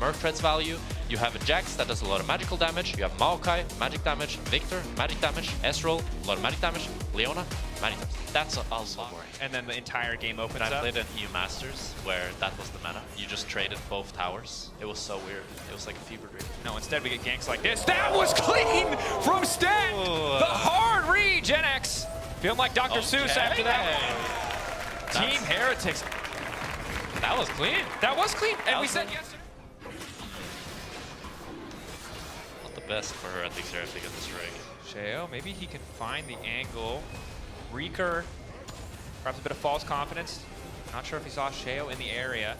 Murph threats value. You have a Jax that does a lot of magical damage. You have Maokai, magic damage. Victor, magic damage. Ezreal, a lot of magic damage. Leona, magic damage. That's also boring. And then the entire game opens up. I played an EU Masters where that was the meta. You just traded both towers. It was so weird. It was like a fever dream. No, instead we get ganks like this. That was clean from Sten! The hard read, Gen X. Feeling like Dr. Seuss after that. Team Heretics. That was clean. That was clean. And we said yesterday. Not the best for her, at least here, I think, in this rig. Sheo, maybe he can find the angle. Reeker, perhaps a bit of false confidence. Not sure if he saw Sheo in the area.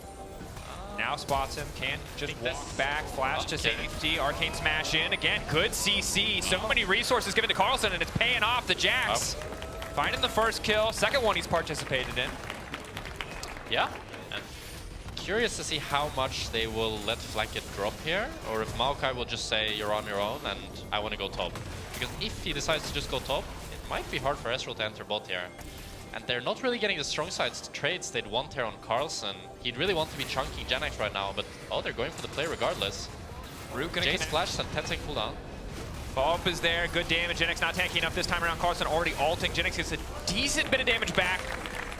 Now spots him, can't just walk back, flash to safety, Arcane smash in. Again, good CC. So many resources given to Carlson, and it's paying off the Jax. Finding the first kill, second one he's participated in. Yeah, and curious to see how much they will let Flacket drop here, or if Maokai will just say, you're on your own, and I want to go top. Because if he decides to just go top, it might be hard for Ezreal to enter bot here. And they're not really getting the strong sides trades they'd want here on Carlson. He'd really want to be chunking Gen X right now, but oh, they're going for the play regardless. Jace flashes and 10-second cooldown. Follow-up is there, good damage. Gen X not tanky enough this time around. Carlson already ulting. Gen X gets a decent bit of damage back.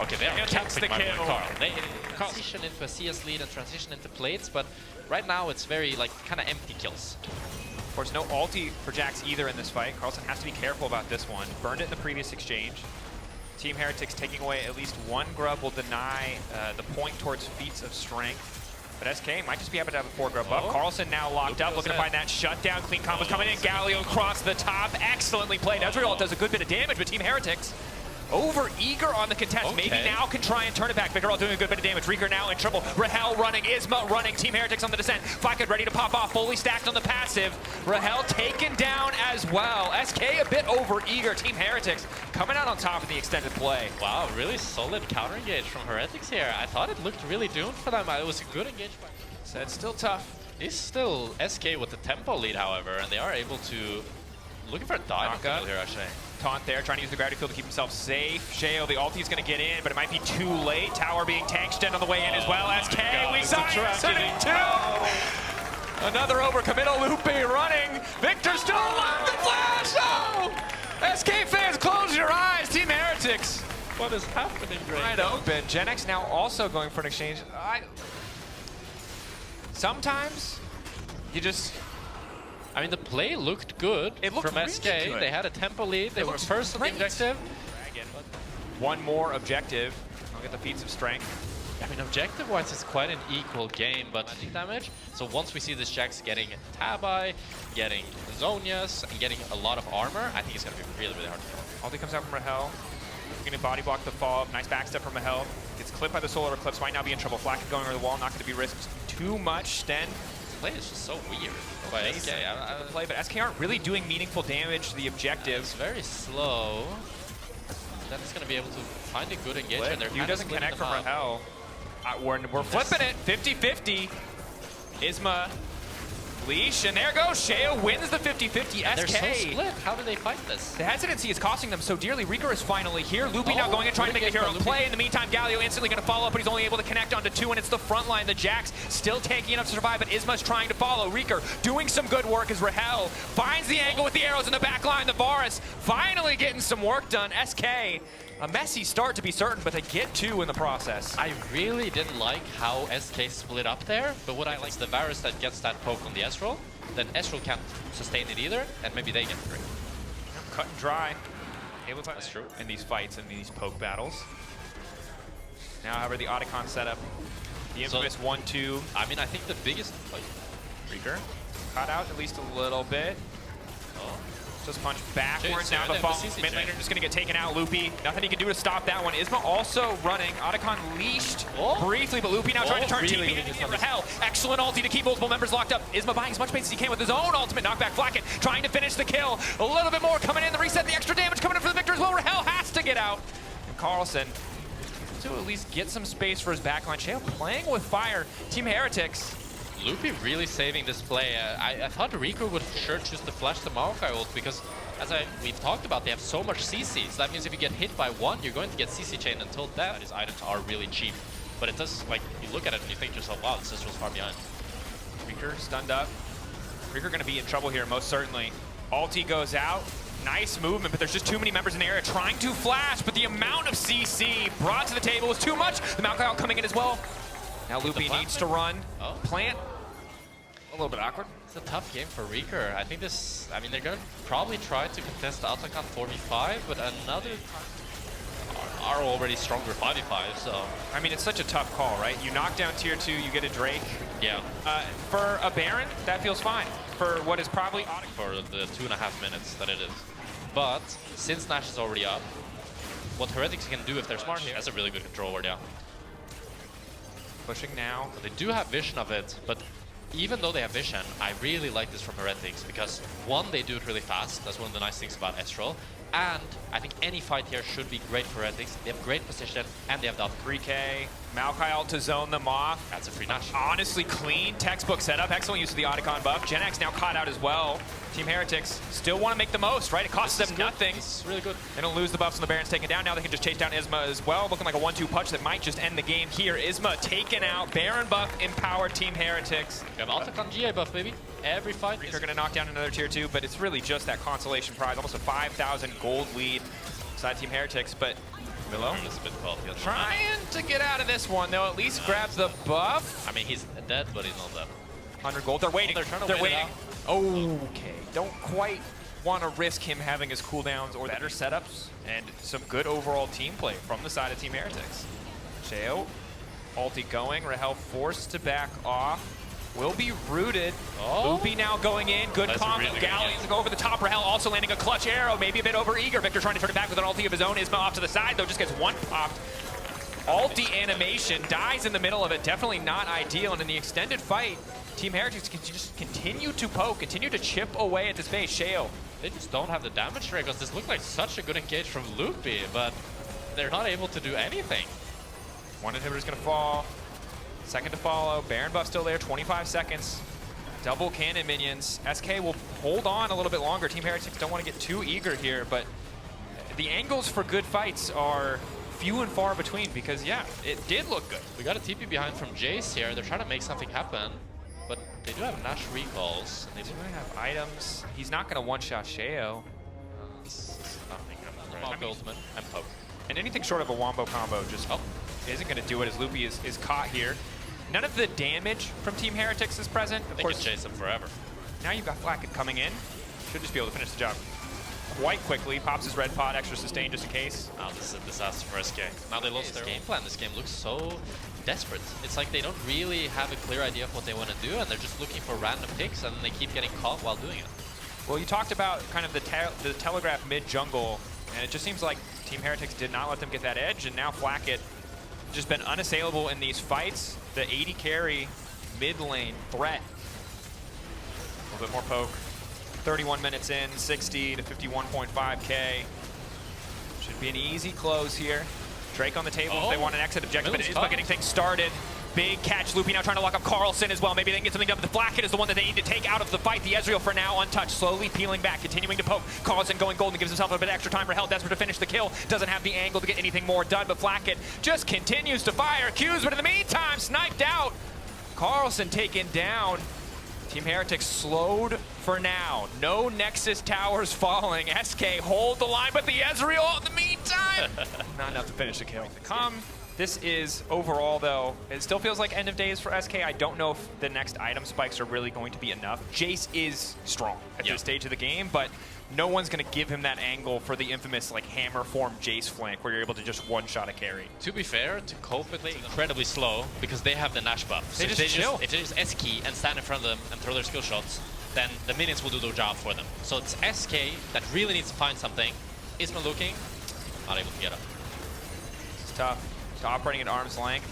Okay, they are the kill. They transition into a CS lead and transition into plates, but right now it's very like kind of empty kills. Of course, no ulti for Jax either in this fight. Carlson has to be careful about this one. Burned it in the previous exchange. Team Heretics taking away at least one grub will deny the point towards feats of strength. But SK might just be able to have a 4 grub up. Carlson now locked up, looking to find that shutdown. Clean combos coming in. Galio across the top. Excellently played. Ezreal does a good bit of damage, but Team Heretics over eager on the contest. Maybe now can try and turn it back. Vigorol doing a good bit of damage. Reeker now in trouble. Rahel running. Isma running. Team Heretics on the descent. Flacket ready to pop off. Fully stacked on the passive. Rahel taken down as well. SK a bit over eager. Team Heretics coming out on top of the extended play. Wow, really solid counter engage from Heretics here. I thought it looked really doomed for them. It was a good engage. So it's still tough. It's still SK with the tempo lead, however, and they are able to looking for a dive kill here, actually. Taunt there, trying to use the gravity field to keep himself safe. Sheo, the ulti is going to get in, but it might be too late. Tower being tanked, Sten on the way in as well. SK, we saw it, 7-2! Another overcommittal, Lupe running. Victor still alive, the flash! Oh! SK fans, close your eyes, Team Heretics. What is happening, Drake? Right open. Gen X now also going for an exchange. Sometimes, you just... I mean, the play looked good from SK. They had a tempo lead. They were first on the objective. One more objective. I'll get the feats of strength. I mean, objective-wise, it's quite an equal game, but magic damage. So once we see this Jax getting Tabai, getting Zonias, and getting a lot of armor, I think it's going to be really, really hard to kill. Ulti comes out from Rahel. Going to body block the fall. Nice backstep from Rahel. Gets clipped by the solar eclipse. Might now be in trouble. Flacket going over the wall. Not going to be risked too much. Sten. Play is just so weird by SK. Play, but SK aren't really doing meaningful damage to the objective. It's very slow. Then it's going to be able to find a good engagement. Q doesn't connect from Rahel. We're flipping it. 50-50. Isma. Leash, and there goes Sheo wins the 50-50 SK. They're so split. How do they fight this? The hesitancy is costing them so dearly. Reeker is finally here. Loopy now going and trying to make a hero play. In the meantime, Galio instantly going to follow up, but he's only able to connect onto 2, and it's the front line. The Jax still tanky enough to survive, but Isma's trying to follow. Reeker doing some good work as Rahel finds the angle with the arrows in the back line. The Varus finally getting some work done. SK, a messy start to be certain, but they get 2 in the process. I really didn't like how SK split up there, but what I like is the Varus that gets that poke on the Ezreal. Then Ezreal can't sustain it either, and maybe they get 3. Cut and dry. That's true. In these fights, in these poke battles. Now, however, the Otacon setup, the infamous 1-2. I mean, I think the biggest... Reeker caught out at least a little bit. Just punch backwards. Now the mid laner just going to get taken out. Loopy, nothing he can do to stop that one. Isma also running. Otacon leashed briefly, but Loopy now trying to turn TP into Rahel. Excellent ulti to keep multiple members locked up. Isma buying as much space as he can with his own ultimate knockback. Flacket trying to finish the kill. A little bit more coming in. The reset, the extra damage coming in for the victor as well. Rahel has to get out. And Carlson to at least get some space for his backline. Sheo playing with fire. Team Heretics. Loopy really saving this play. I thought Rico would sure choose to flash the Maokai ult because, as we've talked about, they have so much CC. So that means if you get hit by one, you're going to get CC chain until death. His items are really cheap. But it does, like, you look at it and you think to yourself, wow, this is far behind. Reeker stunned up. Reeker going to be in trouble here, most certainly. Ulti goes out. Nice movement, but there's just too many members in the area trying to flash, but the amount of CC brought to the table is too much. The MKOI coming in as well. Now Loopy needs to run. Oh. Plant. A little bit awkward. It's a tough game for Reeker. I think they're going to probably try to contest the Atakan 4v5, but another are already stronger 5v5, so. I mean, it's such a tough call, right? You knock down tier 2, you get a Drake. Yeah. For a Baron, that feels fine. For what is probably for the 2.5 minutes that it is. But since Nash is already up, what Heretics can do if they're smart here, that's a really good control word, yeah. Pushing now. But they do have vision of it, but even though they have vision, I really like this from Heretics because one, they do it really fast. That's one of the nice things about Estral. And I think any fight here should be great for Heretics. They have great position and they have done 3K. Maokai ult to zone them off. That's a free Nash. Honestly, clean textbook setup. Excellent use of the Otacon buff. Gen X now caught out as well. Team Heretics still want to make the most, right? It costs them nothing. It's really good. They don't lose the buffs when the Baron's taken down. Now they can just chase down Isma as well. Looking like a 1-2 punch that might just end the game here. Isma taken out. Baron buff empowered Team Heretics. We have Otacon GA buff, baby. Every fight. They're going to knock down another tier 2, but it's really just that consolation prize. Almost a 5,000 gold lead side Team Heretics, but Milo trying to get out of this one. They'll at least grab the buff. I mean, he's dead, but he's not dead. 100 gold. They're waiting. They're waiting. Okay. Don't quite want to risk him having his cooldowns or better setups and some good overall team play from the side of Team Heretics. Sheo, ulti going. Rahel forced to back off. Will be rooted. Oh. Loopy now going in. Good combo. Really Galleons go over the top. Rahel also landing a clutch arrow. Maybe a bit over eager. Victor trying to turn it back with an ulti of his own. Isma off to the side, though, just gets one popped. Ulti animation dies in the middle of it. Definitely not ideal. And in the extended fight, Team Heretics can just continue to poke, continue to chip away at this base. Sheo. They just don't have the damage rate because this looked like such a good engage from Loopy, but they're not able to do anything. One inhibitor's going to fall. Second to follow. Baron buff still there. 25 seconds. Double cannon minions. SK will hold on a little bit longer. Team Heretics don't want to get too eager here, but the angles for good fights are few and far between because, yeah, it did look good. We got a TP behind from Jace here. They're trying to make something happen, but they do have Nash recalls. And they do have items. He's not going to one-shot Sheo. Nothing. Ultimate and poke. And anything short of a wombo combo just isn't going to do it as Loopy is caught here. None of the damage from Team Heretics is present. Of course, can chase them forever. Now you've got Flacket coming in. Should just be able to finish the job quite quickly. Pops his red pot, extra sustain just in case. Oh, this is a disaster for SK. Now they lost their game plan. This game looks so desperate. It's like they don't really have a clear idea of what they want to do, and they're just looking for random picks, and they keep getting caught while doing it. Well, you talked about kind of the telegraph mid-jungle, and it just seems like Team Heretics did not let them get that edge, and now Flacket just been unassailable in these fights. The 80 carry mid lane threat. A little bit more poke. 31 minutes in, 60 to 51.5k. Should be an easy close here. Drake on the table if they want an exit objective, but it is about getting things started. Big catch. Loopy now trying to lock up Carlson as well. Maybe they can get something done, but the Flacket is the one that they need to take out of the fight. The Ezreal for now untouched, slowly peeling back, continuing to poke. Carlson going golden, gives himself a bit extra time. Rahel desperate to finish the kill. Doesn't have the angle to get anything more done, but Flacket just continues to fire. Q's, but in the meantime, sniped out. Carlson taken down. Team Heretics slowed for now. No Nexus towers falling. SK hold the line, but the Ezreal in the meantime. Not enough to finish the kill. This is overall, though, it still feels like end of days for SK. I don't know if the next item spikes are really going to be enough. Jace is strong at this stage of the game, but no one's going to give him that angle for the infamous like hammer form Jace flank where you're able to just one-shot a carry. To be fair, to cope with it, incredibly slow because they have the Nash buff. So if they just S-key and stand in front of them and throw their skill shots, then the minions will do their job for them. So it's SK that really needs to find something. Isma looking, not able to get up. It's tough. Operating at arm's length.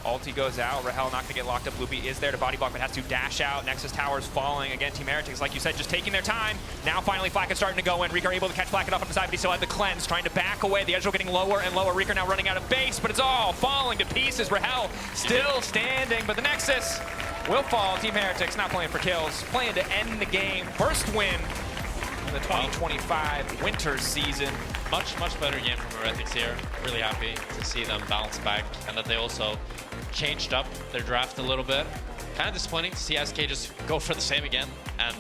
Ulti goes out. Rahel not going to get locked up. Loopy is there to body block, but has to dash out. Nexus Tower's falling. Again, Team Heretics, like you said, just taking their time. Now finally Flacket starting to go in. Reeker able to catch Flacket off on the side, but he still had the cleanse, trying to back away. The Ezreal getting lower and lower. Reeker now running out of base, but it's all falling to pieces. Rahel still standing, but the Nexus will fall. Team Heretics not playing for kills, playing to end the game. First win in the 2025 winter season. Much better game from Heretics here. Really happy to see them bounce back and that they also changed up their draft a little bit. Kind of disappointing to see SK just go for the same again and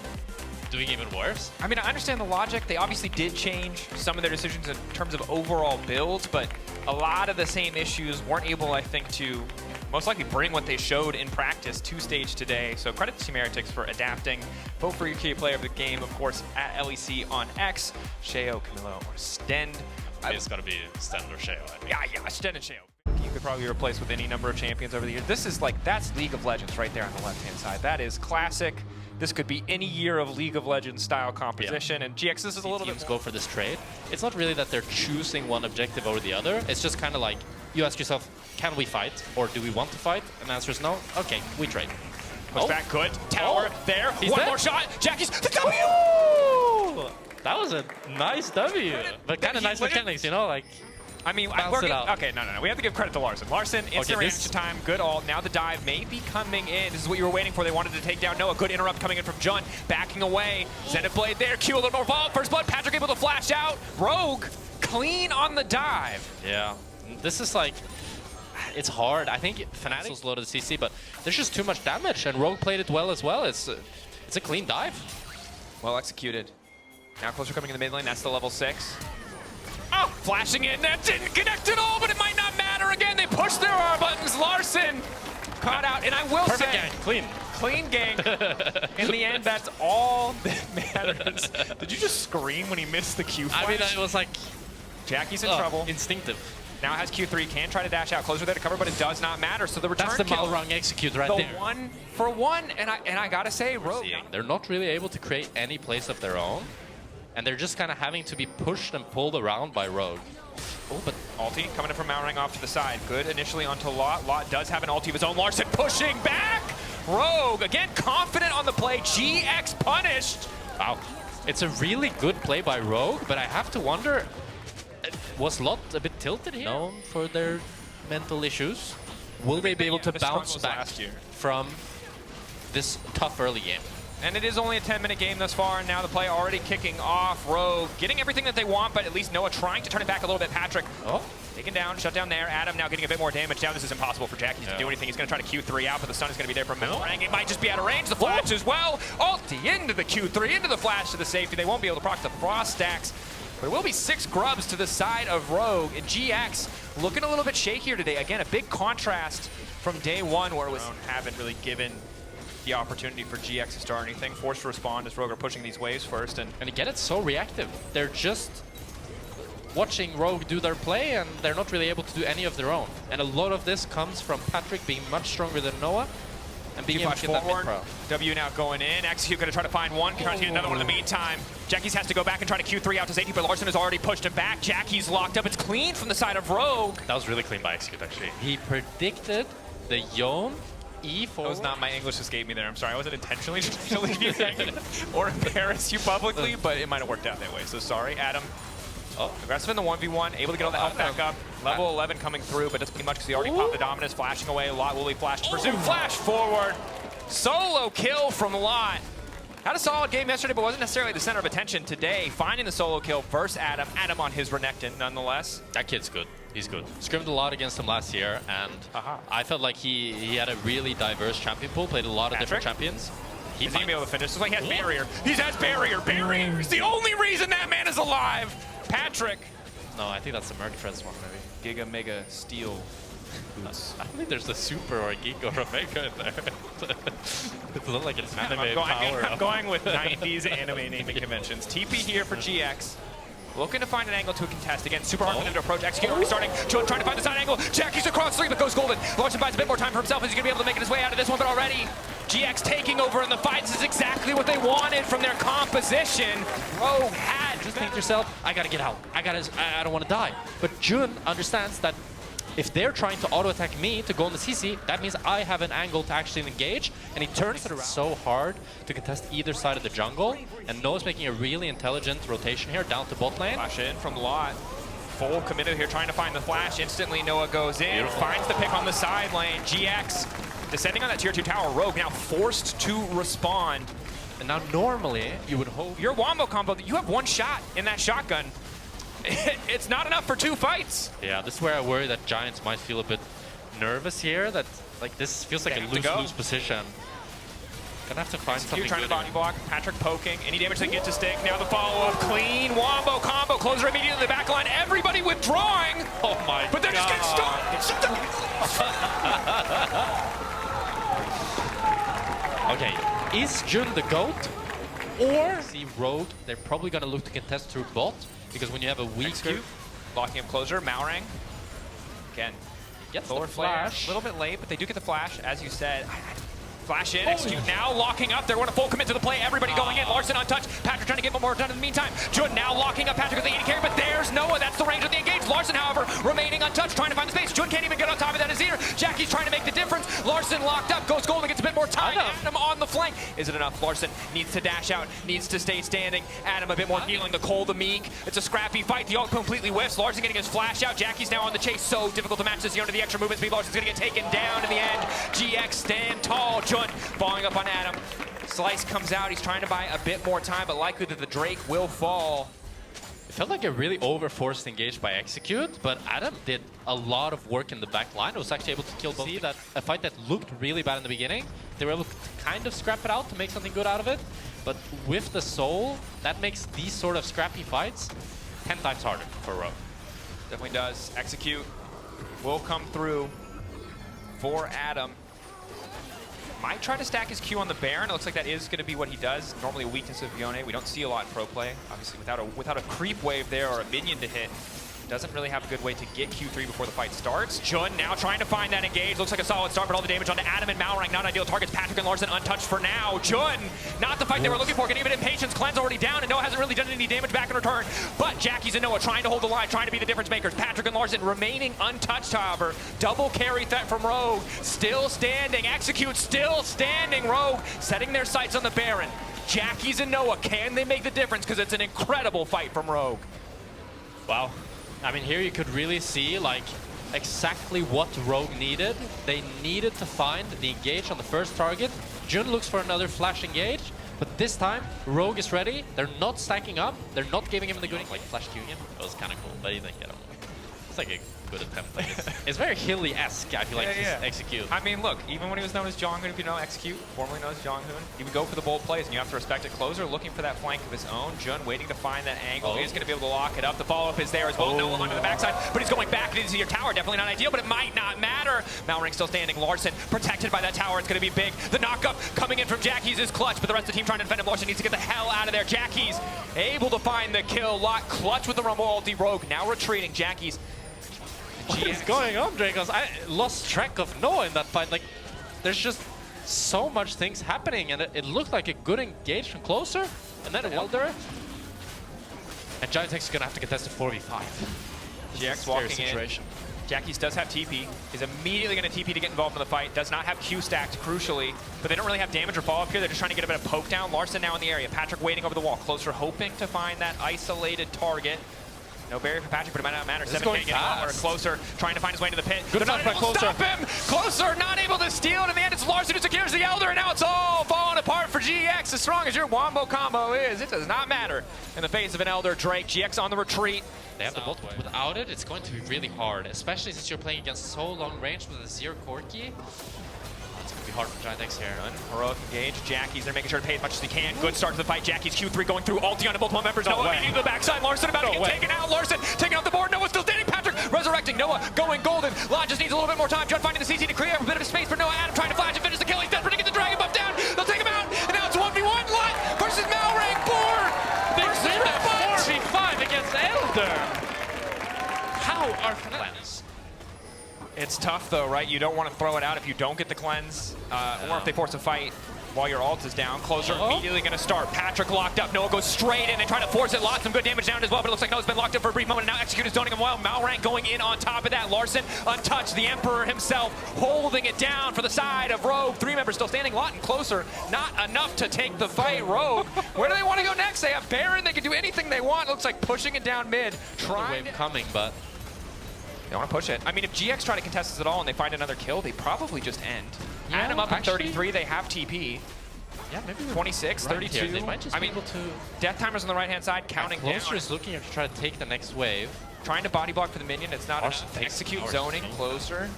doing even worse. I mean, I understand the logic. They obviously did change some of their decisions in terms of overall builds, but a lot of the same issues weren't able, I think, to most likely bring what they showed in practice to stage today. So credit to Nymaera for adapting. Vote for your key player of the game, of course, at LEC on X. Sheo, Camilo, or Stend. It's got to be Stend or Sheo. I mean. Yeah, Stend and Sheo. You could probably be replaced with any number of champions over the years. This is like, that's League of Legends right there on the left-hand side. That is classic. This could be any year of League of Legends style composition, and GX, this is a little bit go for this trade. It's not really that they're choosing one objective over the other. It's just kind of like, you ask yourself, can we fight, or do we want to fight? And the answer is no. Okay, we trade. Push back, good. Tower, there. He's One dead. more shot. Jackie's the W! That was a nice W, but kind of nice mechanics, you know, like. I mean, bounce it out. Okay, no. We have to give credit to Larson. Larson, instant reaction time, good ult. Now the dive may be coming in. This is what you were waiting for. They wanted to take down Noah. Good interrupt coming in from Jun. Backing away. Zenith Blade there. Q a little more vault. First blood. Patrick able to flash out. Rogue clean on the dive. Yeah, this is like, it's hard. I think Fnatic was low to the CC, but there's just too much damage, and Rogue played it well as well. It's a clean dive. Well executed. Now closer coming in the mid lane. That's the level 6. Oh, flashing in. That didn't connect at all, but it might not matter again. They pushed their R buttons. Larson caught out, and I will Perfect say, gang, clean. Clean gank. In the end, that's all that matters. Did you just scream when he missed the Q flash? I mean, it was like, Jackie's in trouble. Instinctive. Now has Q3, can try to dash out, closer there to cover, but it does not matter. So the return That's the kill, Malrung execute right the there. 1-for-1, and I gotta say, Rogue. They're not really able to create any plays of their own, and they're just kind of having to be pushed and pulled around by Rogue. Oh, but ulti coming in from Malrung off to the side. Good initially onto Lot. Lot does have an ulti of his own. Larson pushing back. Rogue, again, confident on the play. GX punished. Wow. It's a really good play by Rogue, but I have to wonder, was Lot a bit tilted here? Known for their mental issues. Will they be able to bounce back from this tough early game? And it is only a 10-minute game thus far, and now the play already kicking off. Rogue getting everything that they want, but at least Noah trying to turn it back a little bit. Patrick taken down, shut down there. Adam now getting a bit more damage. Now this is impossible for Jackie to do anything. He's going to try to Q3 out, but the stun is going to be there from Malrung. It might just be out of range. The flash as well. Ulti into the Q3, into the flash to the safety. They won't be able to proc the frost stacks. But it will be 6 grubs to the side of Rogue. And GX looking a little bit shakier today. Again, a big contrast from day one where it was haven't really given the opportunity for GX to start anything. Forced to respond as Rogue are pushing these waves first. And again, it's so reactive. They're just watching Rogue do their play, and they're not really able to do any of their own. And a lot of this comes from Patrick being much stronger than Noah and being able to get that mid-pro. W now going in. Execute going to try to find one. Trying to get another one in the meantime. Jackie's has to go back and try to Q3 out to safety, but Larson has already pushed him back. Jackie's locked up. It's clean from the side of Rogue. That was really clean by Execute, actually. He predicted the Yone E4. That was not my English escaped me there. I'm sorry. I wasn't intentionally confusing or embarrass you publicly, but it might have worked out that way. So sorry, Adam. Aggressive in the 1v1, able to get all the health back up. Level 11 coming through, but doesn't be much because he already popped the dominance, flashing away. Lot will be flashed to pursue. Flash forward. Solo kill from Lot. Had a solid game yesterday, but wasn't necessarily the center of attention today. Finding the solo kill versus Adam. Adam on his Renekton, nonetheless. That kid's good. He's good. Scrimmed a lot against him last year, and I felt like he had a really diverse champion pool, played a lot of different champions. He's going to be able to finish. It's like he has barrier. He has barrier. Barrier is the only reason that man is alive. Patrick. No, I think that's the Merc one, maybe. Giga Mega Steel boots. I don't think there's a Super or a Giga or a Mega in there. It's not like it's anime power. I'm going with 90s anime naming conventions. TP here for GX. Looking to find an angle to a contest. Again, super hard for them to approach. Execute already starting. Trying to find the side angle. Jackie's across 3, but goes golden. Larson buys a bit more time for himself. Is he going to be able to make his way out of this one? But already, GX taking over in the fight. This is exactly what they wanted from their composition. Rogue had. Just think to yourself, I got to get out. I don't want to die. But Jun understands that if they're trying to auto-attack me to go on the CC, that means I have an angle to actually engage, and he turns it around. So hard to contest either side of the jungle, and Noah's making a really intelligent rotation here down to bot lane. Flash in from Lot. Full committed here, trying to find the flash. Instantly, Noah goes in, finds the pick on the side lane. GX descending on that tier 2 tower. Rogue now forced to respond. And now normally, you would hope... Your wombo combo, you have 1 shot in that shotgun. It's not enough for 2 fights. Yeah, this is where I worry that Giants might feel a bit nervous here. That like this feels like a lose-lose position. Gonna have to find something trying good to body block. Patrick poking. Any damage they get to stick. Now the follow-up. Clean wombo combo. Closer immediately in the back line. Everybody withdrawing. Oh my god. But they're just getting stuck. Okay, is Jun the GOAT? Or see Rogue, they're probably gonna look to contest through bot, because when you have a weak Execute. Locking him closer. Maorang. Again. gets Lower the flash. A little bit late, but they do get the flash, as you said. Flash in, execute now, locking up. They're going to full commit to the play. Everybody going in. Larson untouched. Patrick trying to get one more done in the meantime. Jun now locking up Patrick with the 80 carry, but there's Noah. That's the range of the engage. Larson, however, remaining untouched, trying to find the space. Jun can't even get on top of that Azir. Jackie's trying to make the difference. Larson locked up. Goes Golden, gets a bit more time. Adam on the flank. Is it enough? Larson needs to dash out, needs to stay standing. Adam a bit more healing. The Cole, the Meek. It's a scrappy fight. The ult completely whiffs. Larson getting his flash out. Jackie's now on the chase. So difficult to match this under the extra movement speed. Larson's going to get taken down in the end. GX stand tall. Jun falling up on Adam. Slice comes out. He's trying to buy a bit more time, but likely that the Drake will fall. It felt like a really over-forced engage by Execute, but Adam did a lot of work in the back line. Was actually able to kill both. See that a fight that looked really bad in the beginning, they were able to kind of scrap it out to make something good out of it. But with the soul, that makes these sort of scrappy fights 10 times harder for Rogue. Definitely does. Execute will come through for Adam. Might try to stack his Q on the Baron. It looks like that is going to be what he does. Normally a weakness of Yone. We don't see a lot in pro play. Obviously, without a creep wave there or a minion to hit, doesn't really have a good way to get Q3 before the fight starts. Jun now trying to find that engage. Looks like a solid start, but all the damage onto Adam and Maorang. Not ideal targets. Patrick and Larson untouched for now. Jun, not the fight they were looking for. Getting a bit impatient. Cleanse already down, and Noah hasn't really done any damage back in return. But Jackie's and Noah trying to hold the line, trying to be the difference makers. Patrick and Larson remaining untouched, however. Double carry threat from Rogue. Still standing. Execute still standing. Rogue setting their sights on the Baron. Jackie's and Noah, can they make the difference? Because it's an incredible fight from Rogue. Wow. I mean, here you could really see like exactly what Rogue needed. They needed to find the engage on the first target. Jun looks for another flash engage, but this time Rogue is ready. They're not stacking up. They're not giving him the good like flash union. It was kind of cool, but he didn't get him. It's like a good attempt. Like it's very Hilly-esque. I feel like Execute. I mean, look, even when he was known as Jonghoon, if you know Execute, formerly known as Jonghoon, he would go for the bold plays, and you have to respect it. Closer, looking for that flank of his own. Jun waiting to find that angle. He's going to be able to lock it up. The follow-up is there as well. No one to the backside, but he's going back into your tower. Definitely not ideal, but it might not matter. Maorang still standing. Larson protected by that tower. It's going to be big. The knockup coming in from Jackie's is clutch, but the rest of the team trying to defend him. Larson needs to get the hell out of there. Jackie's able to find the kill. Lock clutch with the Rumble ulti. Rogue now retreating. Jackie's. What is going on, Dracos? I lost track of Noah in that fight. Like, there's just so much things happening, and it looked like a good engage from Closer, and then Elder. And Giant X is gonna have to contest a 4v5. GX walking in. Jackie's does have TP. Is immediately going to TP to get involved in the fight. Does not have Q stacked, crucially. But they don't really have damage or follow-up here. They're just trying to get a bit of poke down. Larson now in the area. Patrick waiting over the wall. Closer hoping to find that isolated target. No barrier for Patrick, but it might not matter. 7K getting lower. Closer trying to find his way to the pit. Good not able to stop him. Closer not able to steal it. In the end, it's Larson who secures the Elder, and now it's all falling apart for GX. As strong as your wombo combo is, it does not matter in the face of an Elder Drake. GX on the retreat. They have the bolt. Without it, it's going to be really hard, especially since you're playing against so long range with a Zero Corki. It's going to be hard for Giant X here. Heroic engage. Jackie's, they're making sure to pay as much as they can. Good start to the fight. Jackie's Q3 going through ulti onto multiple members. Noah leading to the backside. Larson about to get taken out. Larson taking out the board. Noah still standing. Patrick resurrecting. Noah going golden. Lodge just needs a little bit more time. Jun finding the CC to create a bit of space for Noah. Adam trying to flash and finish the kill. He's desperate to get the dragon buff down. They'll take him out. And now it's 1v1. Lot versus Maorang. Board versus 4v5 against Elder. How are cleanse? It's tough though, right? You don't want to throw it out if you don't get the cleanse, or if they force a fight while your ult is down. Closer immediately going to start. Patrick locked up. Noah goes straight in and trying to force it. Lost some good damage down as well, but it looks like Noah's been locked up for a brief moment. And now Execute is zoning him well. Maorang going in on top of that. Larson untouched. The Emperor himself holding it down for the side of Rogue. 3 members still standing. Lot and Closer. Not enough to take the fight. Rogue, where do they want to go next? They have Baron. They can do anything they want. Looks like pushing it down mid. Trying wave coming, but they want to push it. I mean, if GX try to contest this at all and they find another kill, they probably just end. Yeah, Adam up at 33, they have TP. Yeah, maybe 26, right 32. Here. They might just be able to. Death timer's on the right-hand side, counting down. Closer is looking to try to take the next wave. Trying to body block for the minion. It's not enough. Execute zoning. Closer.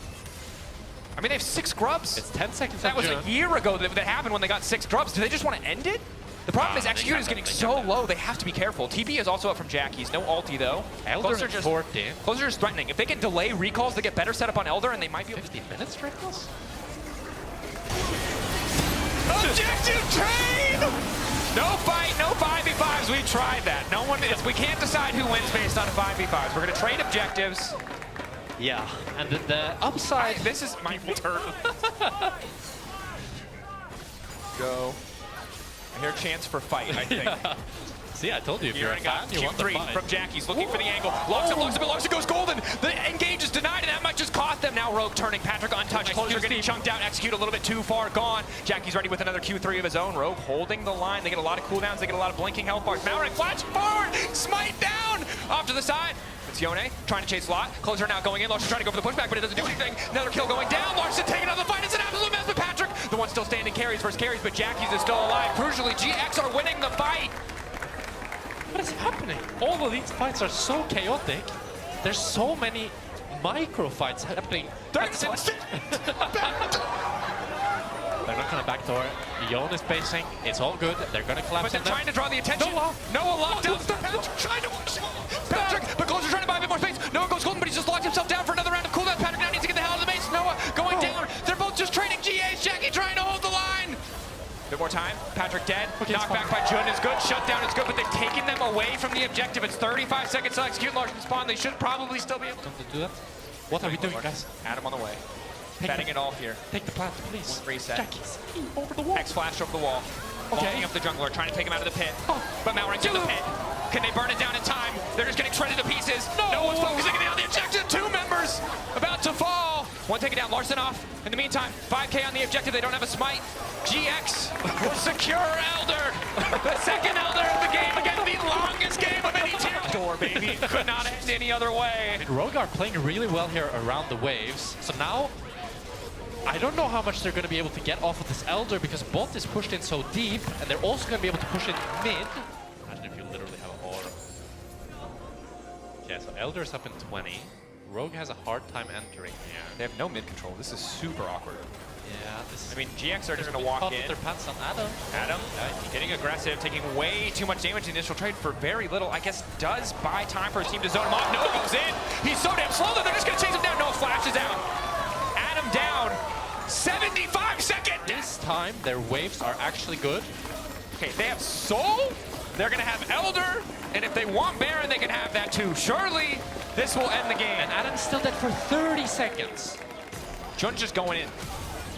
I mean, they have 6 grubs. It's 10 seconds. That was a year ago that happened when they got 6 grubs. Do they just want to end it? The problem is Execute is getting so low, they have to be careful. TB is also up from Jackie's. No ulti, though. Elder Closer just 14. Closer just threatening. If they can delay recalls, they get better setup on Elder, and they might be able to... 15 minutes recalls? Objective train! No fight, no 5v5s. We tried that. No one is. We can't decide who wins based on 5v5s. We're going to trade objectives. Yeah, and the upside... This is my turn. Go. I hear a chance for fight, I think. Yeah. See, I told you, if you're a fan, you want the Q3 fight. from Jackie's, looking for the angle. Locks him, Larson goes golden. The engage is denied, and that might just cost them. Now Rogue turning, Patrick untouched. Closer getting chunked out, Execute a little bit too far, gone. Jackie's ready with another Q3 of his own. Rogue holding the line. They get a lot of cooldowns, they get a lot of blinking health bars. Maurik flash forward, smite down, off to the side. It's Yone trying to chase Lot. Closer now going in. Larson trying to go for the pushback, but it doesn't do anything. Another kill going down. Larson taking another fight. It's an absolute mess with Patrick. The one still standing, carries versus carries, but Jackie's is still alive. Crucially, GX are winning the fight. What is happening? All of these fights are so chaotic. There's so many micro fights happening. They're not going to backdoor. Yone is pacing. It's all good. They're going to collapse. But they're trying to draw the attention. Noah locked down. Trying to Patrick, but Closer trying to buy a bit more space. Noah goes golden, but he's just locked himself down for another round of cooldown. Patrick now needs to get the hell out of the base. Noah going down. They're both just trading GAs. Jackie trying to hold the line. Bit more time. Patrick dead. Knockback by Jun is good. Shutdown is good, but they've taken them away from the objective. It's 35 seconds to execute Larson spawn. They should probably still be able to do that. What are we doing, guys? Adam on the way. Betting it all here. Take the plant, please. Reset. Jackie's over the wall. X flash over the wall. Okay. Walking up the jungler, trying to take him out of the pit. But Maurik's in the pit. Can they burn it down in time? They're just getting shredded to pieces. No one's focusing on the objective. 2 members about to fall. One taken down, Larson off. In the meantime, 5K on the objective. They don't have a smite. GX will secure Elder. The second Elder of the game. Again, the longest game of any tier. Door, baby. Could not end any other way. Rogue are playing really well here around the waves. So now, I don't know how much they're going to be able to get off of this Elder because bot is pushed in so deep, and they're also going to be able to push in mid. Imagine if you literally have an aura. Okay, so Elder's up in 20. Rogue has a hard time entering here. They have no mid control. This is super awkward. Yeah, this is... I mean, GX are just going to walk in. Their pants on Adam. Adam, getting aggressive, taking way too much damage in the initial trade for very little. I guess does buy time for his team to zone him off. Noah goes in. He's so damn slow that they're just going to chase him down. Noah flashes out. Adam down. 75 seconds. This time, their waves are actually good. Okay, they have Soul. They're going to have Elder. And if they want Baron, they can have that too. Surely, this will end the game. And Adam's still dead for 30 seconds. Jun's just going in.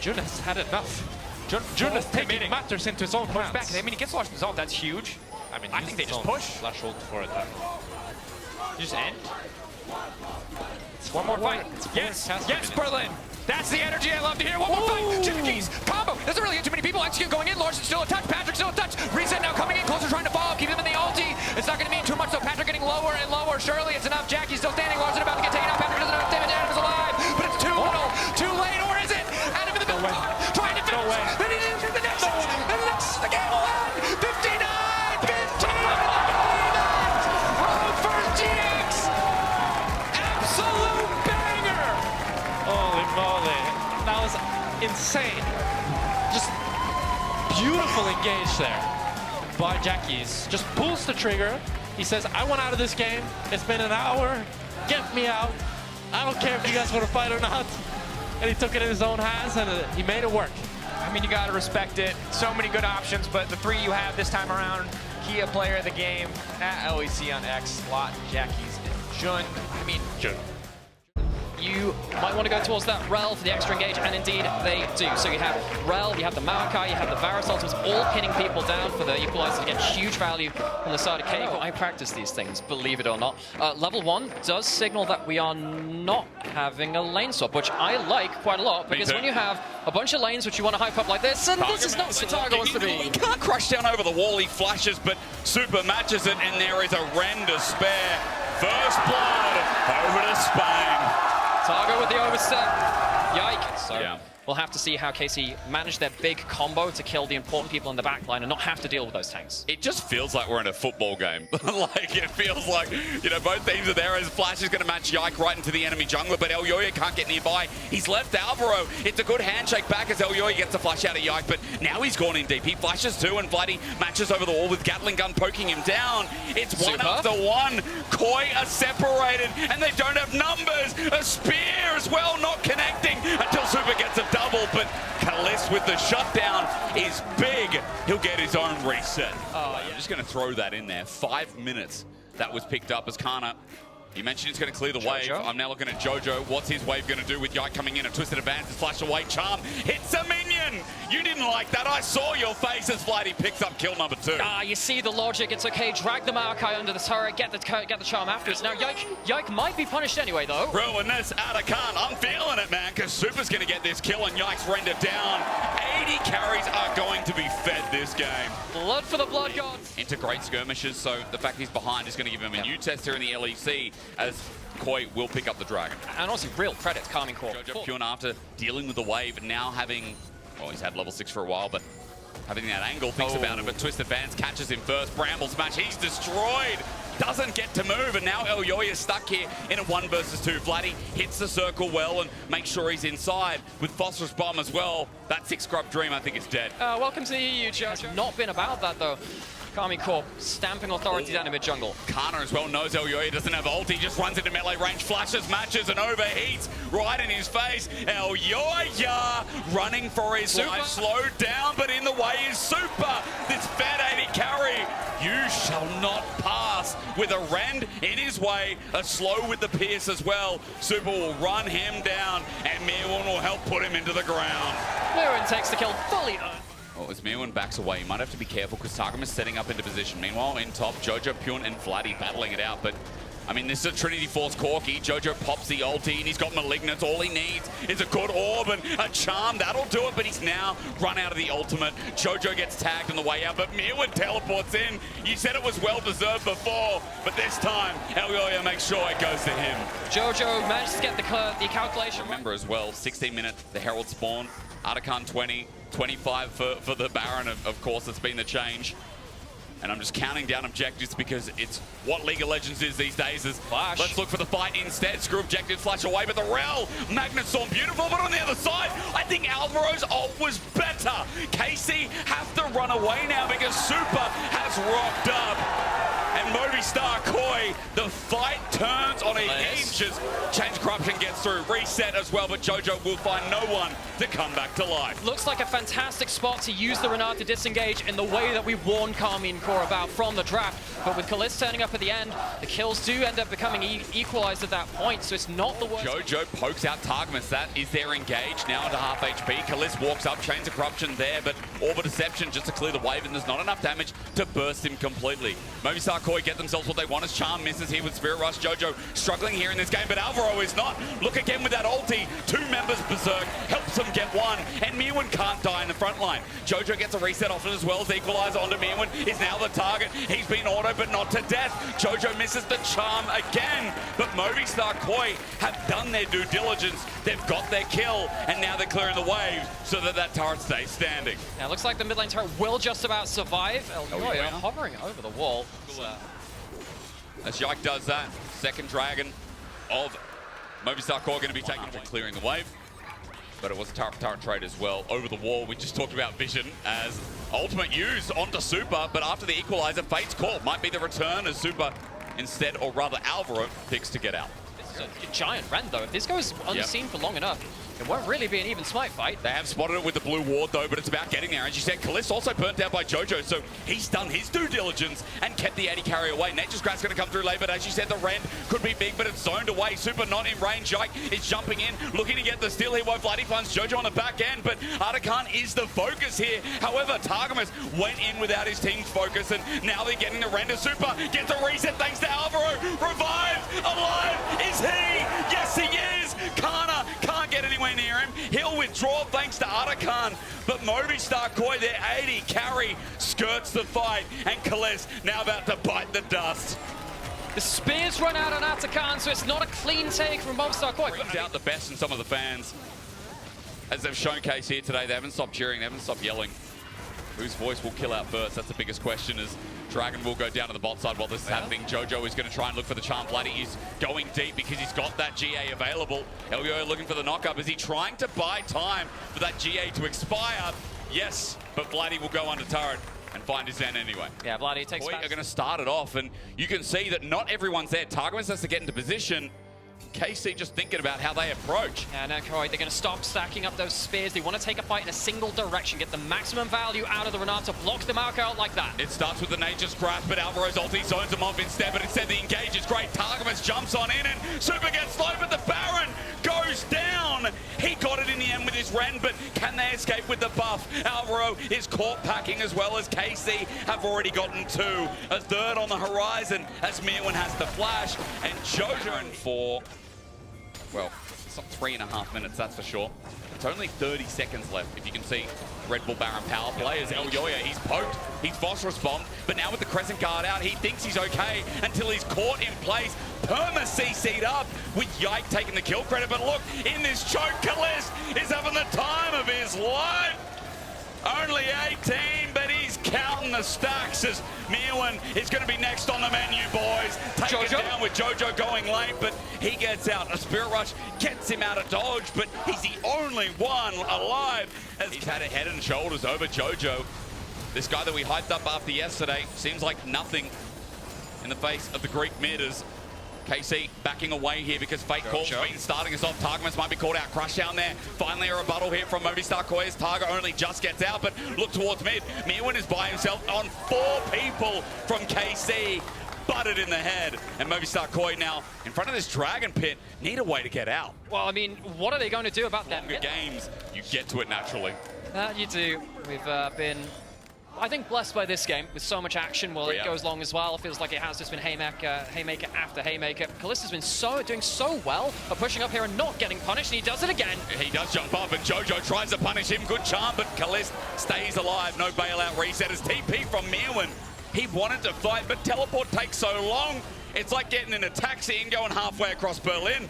Jun has had enough. Jun is taking matters into his own hands. Back. I mean, he gets Larson dissolved. That's huge. I mean, I think they just push. Flash ult for it. You just end. One more fight. Yes, yes, Berlin. That's the energy I love to hear. One more fight. Jackie's combo. Doesn't really get too many people. Execute going in. Larson still a touch. Patrick still a touch. Reset now coming in. Closer trying to follow. Keep him in the ulti. It's not going to mean too much, though. Patrick getting lower and lower. Surely it's enough. Jackie's still standing. Larson about to get taken out. Patrick doesn't have damage. Adam is alive. But it's too little. Too late. Or is it? Adam in the middle. Trying to finish. Then he didn't the next. And the next. The game will end. 59-15. Rogue first GX. Absolute banger. Holy moly. That was insane. Just beautiful engage there by Jackie's. Just pulls the trigger. He says, I want out of this game. It's been an hour. Get me out. I don't care if you guys want to fight or not. And he took it in his own hands, and he made it work. I mean, you got to respect it. So many good options, but the 3 you have this time around, Kia player of the game, at LEC on X, Lot, Jackie's, and Jun. I mean, Jun. You might want to go towards that Rel for the extra engage, and indeed they do. So you have Rel, you have the Maokai, you have the Varus ultimates, all pinning people down for the equalizer to get huge value on the side of Cable. I practice these things, believe it or not. Level 1 does signal that we are not having a lane swap, which I like quite a lot, because when you have a bunch of lanes which you want to hype up like this, and this is not what Targo wants to be. He can't crash down over the wall, he flashes, but Super matches it, and there is a render spare. First blood over to Spain. Targo with the overstep. Yikes. So we'll have to see how KC manage their big combo to kill the important people in the backline and not have to deal with those tanks. It just feels like we're in a football game. Like, it feels like, you know, both teams are there as Flash is going to match Yike right into the enemy jungler, but Elyoya can't get nearby. He's left Alvaro. It's a good handshake back as Elyoya gets a flash out of Yike, but now he's gone in deep. He flashes too, and Vladdy matches over the wall with Gatling gun poking him down. It's one after one. Koi are separated, and they don't have numbers. A spear as well, not connecting until Super gets a double, but Kalis with the shutdown is big. He'll get his own reset. I'm just going to throw that in there. 5 minutes that was picked up as Kana. You mentioned he's going to clear the wave. I'm now looking at Jojo. What's his wave going to do with Yike coming in? A twisted advance, flash away, charm, hits a minion. You didn't like that. I saw your face as Flighty picks up kill number 2. You see the logic. It's okay. Drag the Maokai under the turret, get the charm afterwards. Now Yike might be punished anyway, though. Ruinous Atakan. I'm feeling it, man, because Super's going to get this kill and Yike's rendered down. 80 carries are going to be fed this game. Blood for the Blood Gods. Into great skirmishes, so the fact he's behind is going to give him a new test here in the LEC, as Koi will pick up the dragon. And also real credit to Karmine Corp. Jojo Pune, after dealing with the wave, now having, well, he's had level 6 for a while, but having that angle, thinks about it, but Twisted Vance catches him first. Bramble smash, he's destroyed. Doesn't get to move, and now Elyoya is stuck here in a 1 versus 2. Vladdy hits the circle well and makes sure he's inside with Phosphorus Bomb as well. That 6 scrub dream, I think, is dead. Welcome to the EU, Jojo. It's not been about that, though. Karmine Corp stamping authority down in mid-jungle. Kana as well knows Elyoya doesn't have ult. He just runs into melee range, flashes, matches, and overheats right in his face. Elyoya running for his life, slowed down, but in the way is Super. This fat 80 carry. You shall not pass with a rend in his way, a slow with the pierce as well. Super will run him down, and Mirwin will help put him into the ground. Mirwin takes the kill fully. Well, as Mirwin backs away, you might have to be careful because Targum is setting up into position. Meanwhile, in top, Jojo, Pune, and Vladdy battling it out. But, I mean, this is a Trinity Force Corki. Jojo pops the ulti, and he's got Malignance. All he needs is a good orb and a charm. That'll do it, but he's now run out of the ultimate. Jojo gets tagged on the way out, but Mirwin teleports in. You said it was well-deserved before, but this time, Elyoya makes sure it goes to him. Jojo manages to get the calculation. Remember as well, 16-minute, the Herald spawn. Atakan 20, 25 for the Baron, of course, that's been the change. And I'm just counting down objectives because it's what League of Legends is these days. Is Flash. Let's look for the fight instead. Screw objectives, flash away, but the Rel, Magnet Storm, beautiful, but on the other side, I think Alvaro's ult was better. KC have to run away now because Super has rocked up. And Movistar Koi, the fight turns on a hinges. Change Corruption gets through, reset as well, but Jojo will find no one to come back to life. Looks like a fantastic spot to use the Renard to disengage in the way that we warned Karmine Corp about from the draft. But with Kalis turning up at the end, the kills do end up becoming equalized at that point, so it's not the worst. Jojo pokes out Targmas. That is their engage, now into half HP. Kalis walks up, Chains of Corruption there, but Orb of Deception just to clear the wave, and there's not enough damage to burst him completely. Movistar Koi get themselves what they want as Charm misses here with Spirit Rush. Jojo struggling here in this game, but Alvaro is not. Look again with that ulti. 2 members berserk, helps them get 1, and Mirwin can't die in the front line. Jojo gets a reset off it as well as Equalizer onto Mirwin, is now the target. He's been auto, but not to death. Jojo misses the charm again, but Movistar Koi have done their due diligence. They've got their kill, and now they're clearing the waves so that that turret stays standing. Now, looks like the mid lane turret will just about survive. Elyoya hovering over the wall. As Yike does that, second dragon of Movistar Core going to be taken after clearing the wave. But it was a turret trade as well. Over the wall, we just talked about Vision as ultimate use onto Super, but after the equalizer, Fate's Call might be the return as Super instead, or rather Alvaro, picks to get out. This is a giant rend though. If this goes unseen for long enough, it won't really be an even smite fight. They have spotted it with the blue ward though, but it's about getting there. As you said, Kalis also burnt out by Jojo, so he's done his due diligence and kept the 80 carry away. Nature's Grass going to come through late, but as you said, the rend could be big, but it's zoned away. Super not in range. Yike is jumping in, looking to get the steal here while Vladdy finds Jojo on the back end, but Atakan is the focus here. However, Targamas went in without his team's focus, and now they're getting the render. Super gets a reset thanks to Alvaro. Revived, alive, is he? Yes, he is. Kana can't get anywhere near him. He'll withdraw thanks to Atakan, but Movistar Koi, their 80 carry, skirts the fight, and Kalis now about to bite the dust. The spears run out on Atakan, so it's not a clean take from Movistar Koi. Brings out the best in some of the fans. as they've showcased here today. They haven't stopped cheering, they haven't stopped yelling. Whose voice will kill out first? That's the biggest question, as Dragon will go down to the bot side while this is happening. Jojo is going to try and look for the charm. Bloody is going deep because he's got that GA available. Elio looking for the knock-up. Is he trying to buy time for that GA to expire? Yes, but Bloody will go under turret and find his Zen anyway. Yeah, Bloody takes Are going to start it off, and you can see that not everyone's there. Targamas has to get into position. KC just thinking about how they approach. And MKOI, they're going to stop stacking up those spears. They want to take a fight in a single direction, get the maximum value out of the Renata, block the Maokai out like that. It starts with the Nature's Grasp, but Alvaro's ulti zones him off instead, but instead the engage is great. Targamas jumps on in, and Super gets slow, but the Baron goes down. He got it in the end with his Ren, but can they escape with the buff? Alvaro is caught packing as well as KC have already gotten two. A third on the horizon as Mirwin has the flash, and Jojo for... well, it's not 3.5 minutes, that's for sure. It's only 30 seconds left. If you can see Red Bull Baron power play as Elyoya, he's poked, he's phosphorus bombed, but now with the Crescent Guard out, he thinks he's okay until he's caught in place. Perma CC'd up with Yike taking the kill credit, but look, in this choke, Kalist is having the time of his life. Only 18, but he's counting the stacks as Mirwin is going to be next on the menu, boys. Take it down with Jojo going late, but he gets out. A Spirit Rush gets him out of dodge, but he's the only one alive as he's had a head and shoulders over Jojo. This guy that we hyped up after yesterday seems like nothing in the face of the Greek midders. KC backing away here because Fate Call's been starting us off. Targamas might be called out. Crush down there. Finally a rebuttal here from Movistar Koi as Targa only just gets out, but look towards mid. Mirwin is by himself on 4 people from KC. Butted in the head. And Movistar Koi now in front of this Dragon Pit need a way to get out. Well, I mean, what are they going to do about that? Longer games, you get to it naturally. You do. We've been... I think blessed by this game with so much action. Well, it goes long as well. It feels like it has just been haymaker after haymaker. Kalista's been doing so well at pushing up here and not getting punished, and he does it again. He does jump up, and Jojo tries to punish him. Good charm, but Kalist stays alive. No bailout reset as TP from Mirwin. He wanted to fight, but teleport takes so long. It's like getting in a taxi and going halfway across Berlin.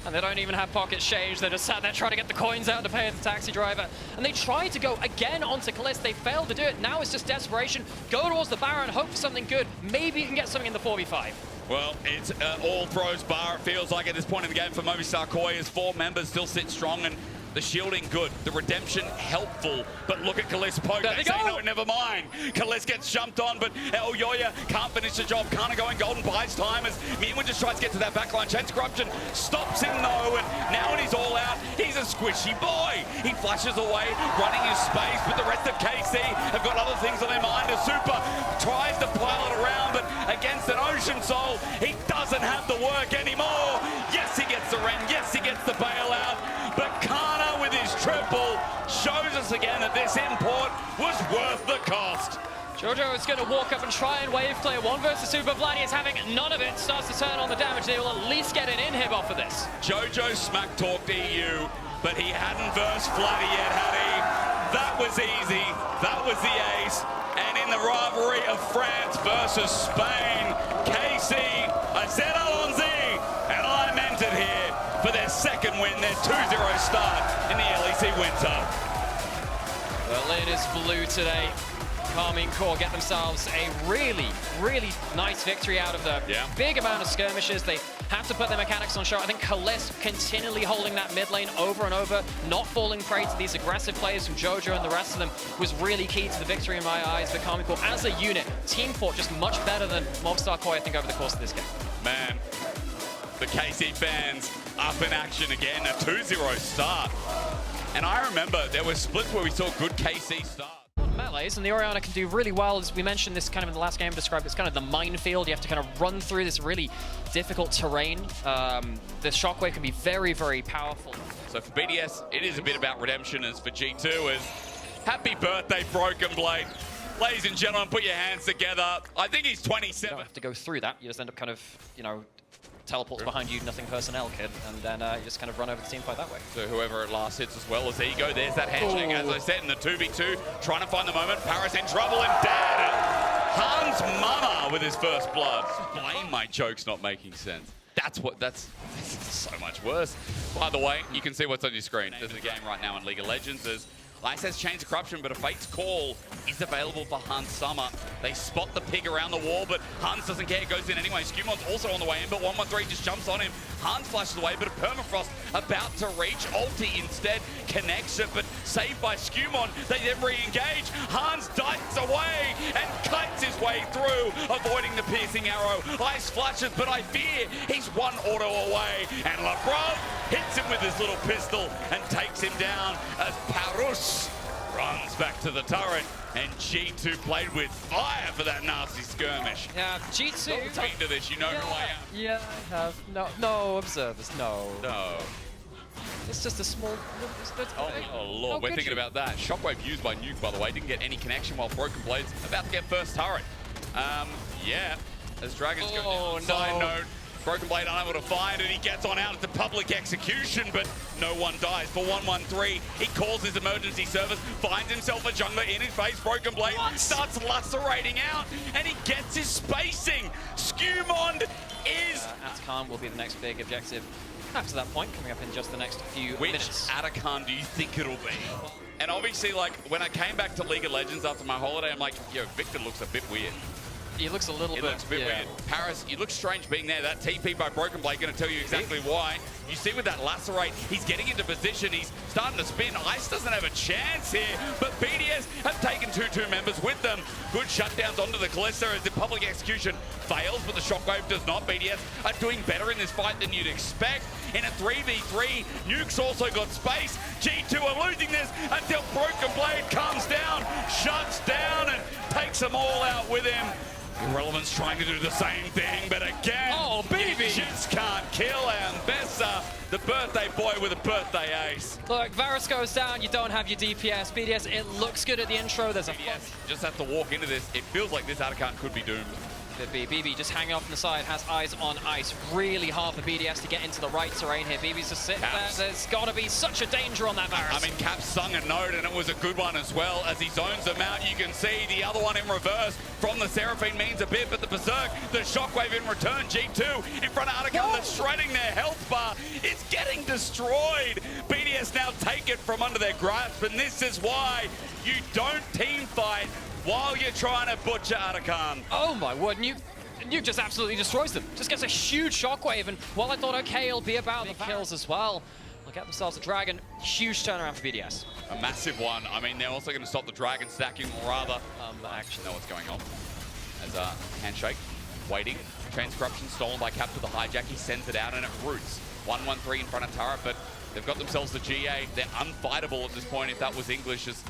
And they don't even have pocket change. They're just sat there trying to get the coins out to pay the taxi driver. And they tried to go again onto Kalist. They failed to do it. Now it's just desperation. Go towards the Baron, hope for something good. Maybe you can get something in the 4v5. Well, it's all throws bar, it feels like at this point in the game for Movistar Koi as 4 members still sit strong, and the shielding good, the redemption helpful, but look at Kalist poke. They say no, never mind. Kalist gets jumped on, but Elyoya can't finish the job. Kana going golden, buys time as Mirwin just tries to get to that backline. Chance Corruption stops him though, and now when he's all out, he's a squishy boy. He flashes away, running his space, but the rest of KC have got other things on their mind. A Super tries to pile it around, but against an Ocean Soul, he doesn't have the work anymore. Yes, he gets the Ren, yes, he gets the bailout, but Kana with his triple shows us again that this import was worth the cost. Jojo is going to walk up and try and wave clear. 1 versus Super. Vladi is having none of it. Starts to turn on the damage. They will at least get an inhib off of this. Jojo smack talked EU, but he hadn't versed Vladi yet, had he? That was easy. That was the ace. And in the rivalry of France versus Spain, KC, I said Alonzi, and I meant it here, for their second win, their 2-0 start in the LEC Winter. Berlin is blue today. Carmine Corps get themselves a really, really nice victory out of the big amount of skirmishes. They have to put their mechanics on show. I think Kalist continually holding that mid lane over and over, not falling prey to these aggressive players from Jojo and the rest of them was really key to the victory in my eyes for Carmine Corps. As a unit, Team Fort just much better than Movistar Koi, I think, over the course of this game. Man, the KC fans up in action again, a 2-0 start. And I remember there were splits where we saw good KC start. Melees, and the Orianna can do really well. As we mentioned this kind of in the last game, described it's kind of the minefield. You have to kind of run through this really difficult terrain. The shockwave can be very, very powerful. So for BDS, it is a bit about redemption, as for G2 is happy birthday, Broken Blade. Ladies and gentlemen, put your hands together. I think he's 27. You don't have to go through that. You just end up kind of, you know, teleports behind you, nothing personnel, kid, and then you just kind of run over the team fight that way. So whoever at last hits as well as Ego, there's that handshake, as I said, in the 2v2, trying to find the moment. Paris in trouble, and Dad, Hans Mama with his first blood. Blame my jokes not making sense. That's so much worse. By the way, you can see what's on your screen. There's a game right now in League of Legends. There's Ice has changed corruption, but a Fate's Call is available for Hans Summer. They spot the pig around the wall, but Hans doesn't care, goes in anyway. Skumon's also on the way in, but 113 just jumps on him. Hans flashes away, but a Permafrost about to reach. Ulti instead connects it, but saved by Skumon. They then re-engage. Hans dives away and cuts his way through, avoiding the piercing arrow. Ice flashes, but I fear he's one auto away, and LeBron hits him with his little pistol and takes him down as Parus runs back to the turret, and G2 played with fire for that nasty skirmish. Yeah, G2. Don't into this, you know who I am. Yeah, I have. No, observers, no. No. It's just a small... Oh Lord, we're thinking about that. Shockwave used by Nuke, by the way, didn't get any connection while Broken Blade's about to get first turret. Yeah, as Dragon's going side note. Broken Blade unable to find it. He gets on out into public execution, but no one dies. For 113, he calls his emergency service, finds himself a jungler in his face. Broken Blade starts lacerating out, and he gets his spacing. Skumond is... Atakan will be the next big objective after that point, coming up in just the next few minutes. Which Atakan do you think it'll be? And obviously, like, when I came back to League of Legends after my holiday, I'm like, yo, Victor looks a bit weird. He looks a little bit... It looks a bit weird. Paris, you look strange being there. That TP by Broken Blade going to tell you exactly why. You see with that lacerate, he's getting into position. He's starting to spin. Ice doesn't have a chance here, but BDS have taken 2-2 members with them. Good shutdowns onto the Kalista as the public execution fails, but the Shockwave does not. BDS are doing better in this fight than you'd expect. In a 3v3, Nuke's also got space. G2 are losing this until Broken Blade comes down, shuts down, and takes them all out with him. Irrelevant's trying to do the same thing, but again, baby, just can't kill Ambessa, the birthday boy with a birthday ace. Look, Varus goes down, you don't have your DPS. BDS, it looks good at the intro. There's BDS just have to walk into this. It feels like this Atakan could be doomed. Could be. BB just hanging off on the side, has eyes on Ice. Really hard for BDS to get into the right terrain here. BB's just sitting there. There's got to be such a danger on that Varus. I mean, Caps sung a note, and it was a good one as well. As he zones them out, you can see the other one in reverse from the Seraphine means a bit, but the Berserk, the Shockwave in return. G2 in front of Atakan that's shredding their health bar. It's getting destroyed. BDS now take it from under their grasp, and this is why you don't team fight while you're trying to butcher Atakan. Oh my word, Nuke just absolutely destroys them. Just gets a huge shockwave, and while I thought, okay, it'll be about the kills as well, they'll get themselves a dragon. Huge turnaround for BDS. A massive one. I mean, they're also going to stop the dragon stacking, or rather, actually know what's going on. As a handshake, waiting. Trans corruption stolen by Cap to the hijack. He sends it out, and it roots. 113 in front of turret, but they've got themselves the GA. They're unfightable at this point, if that was English. As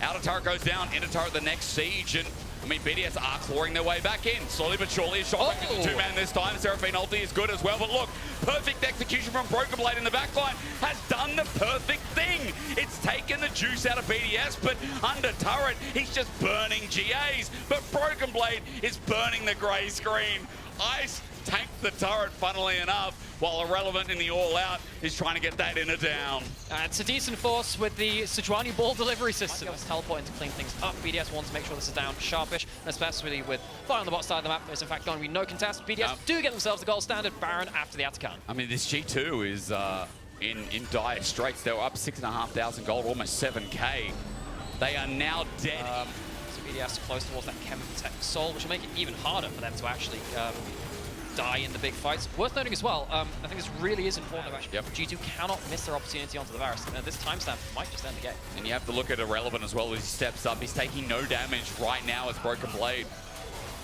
outer turret goes down, into turret the next siege, and I mean, BDS are clawing their way back in. Slowly but surely, a shot back to the two-man this time. Seraphine ulti is good as well, but look, perfect execution from Broken Blade in the backline has done the perfect thing. It's taken the juice out of BDS, but under turret, he's just burning GAs. But Broken Blade is burning the grey screen. Ice tanked the turret, funnily enough, while Irrelevant in the all-out is trying to get that in a down. It's a decent force with the Sejuani ball delivery system. It's teleporting to clean things up. BDS wants to make sure this is down sharpish, and especially with fire on the bot side of the map, there's in fact going to be no contest. BDS do get themselves the gold standard Baron after the Atakan. I mean, this G2 is in dire straits. They were up 6,500 gold, almost 7k. They are now dead. So BDS close towards that Chem Tech Soul, which will make it even harder for them to actually die in the big fights. Worth noting as well, I think this really is important. G2 cannot miss their opportunity onto the Varus. This timestamp might just end the game. And you have to look at Irrelevant as well as he steps up. He's taking no damage right now as Broken Blade.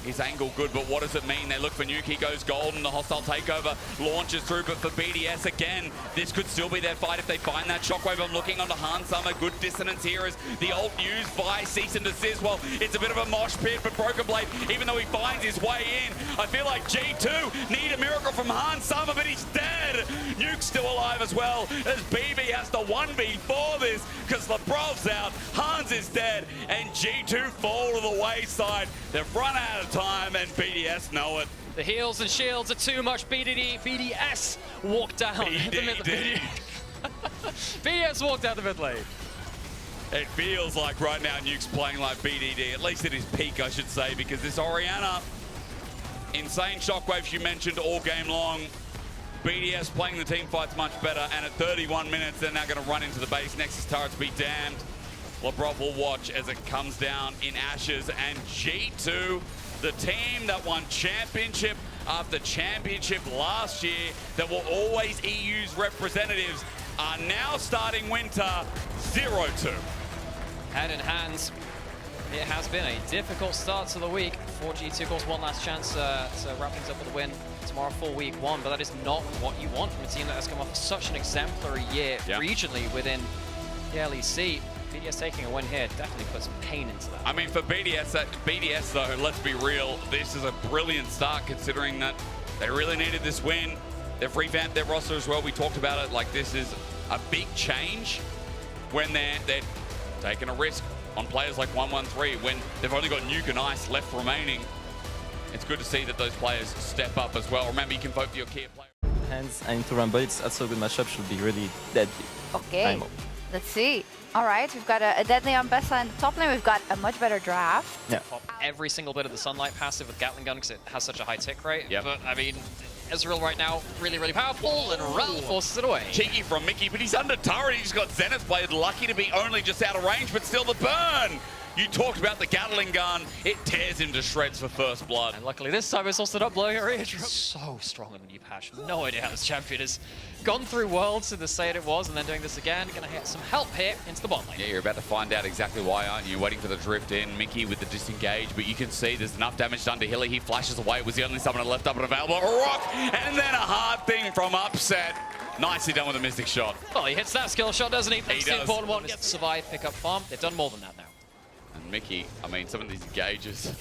His angle good, but what does it mean? They look for Nuke, he goes golden, the hostile takeover launches through, but for BDS again, this could still be their fight if they find that shockwave. I'm looking onto Hans Summer, good dissonance here as the ult used by Cease and Desist. Well, it's a bit of a mosh pit, but Broken Blade, even though he finds his way in, I feel like G2 need a miracle from Hans Summer, but he's dead. Nuke's still alive as well, as BB has to 1v4 this, because Lebrov's out, Hans is dead, and G2 fall to the wayside. They've run out of time, and BDS know it. The heals and shields are too much. BDS walked down the mid lane. BDS walked out the mid lane. It feels like right now Nuke's playing like BDD, at least at his peak, I should say, because this Orianna, insane shockwaves you mentioned all game long. BDS playing the team fights much better, and at 31 minutes, they're now going to run into the base. Nexus turrets be damned. LeBron will watch as it comes down in ashes, and G2, the team that won championship after championship last year, that were always EU's representatives, are now starting winter 0-2. Hand in hands. It has been a difficult start to the week for G2. Of course, one last chance to wrap things up with a win tomorrow for week one, but that is not what you want from a team that has come off such an exemplary year regionally within the LEC. BDS taking a win here definitely puts some pain into that. I mean, for BDS though, let's be real, this is a brilliant start considering that they really needed this win. They've revamped their roster as well. We talked about it, like this is a big change when they're taking a risk on players like 113 when they've only got Nuke and Ice left remaining. It's good to see that those players step up as well. Remember, you can vote for your key player. Hands and into Rumble, it's also a good matchup, should be really deadly. Okay, let's see. All right, we've got a deadly on best line in the top lane. We've got a much better draft. Yeah. Pop every single bit of the Sunlight passive with Gatling Gun because it has such a high tick rate. Yep. But, I mean, Ezreal right now, really, really powerful, and Rel forces it away. Cheeky from Mickey, but he's under turret. He's got Zenith Blade, lucky to be only just out of range, but still the burn. You talked about the Gatling gun. It tears him to shreds for first blood. And luckily this time it's also not blowing her eardrum. So strong in the new patch. No idea how this champion has gone through Worlds in the state it was, and then doing this again. Gonna get some help here into the bot lane. Yeah, you're about to find out exactly why, aren't you? Waiting for the drift in. Mickey with the disengage, but you can see there's enough damage done to Hilly. He flashes away. It was the only summoner left up and available. A rock, and then a hard thing from Upset. Nicely done with a Mystic Shot. Well, he hits that skill shot, doesn't he? That's the does. important one. Gets to survive, pick up farm. They've done more than that now. And Mickey, I mean, some of these engages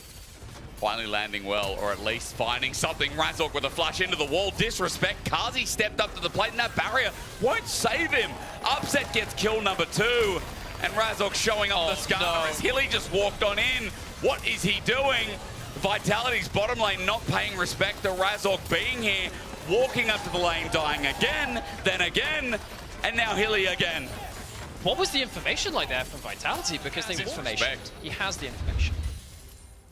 finally landing well, or at least finding something. Razork with a flash into the wall. Disrespect. Kazi stepped up to the plate, and that barrier won't save him. Upset gets kill number 2, and Razork showing up the scar as Hilly just walked on in. What is he doing? Vitality's bottom lane not paying respect to Razork being here, walking up to the lane, dying again, then again, and now Hilly again. What was the information like there from Vitality? Because they he has the information.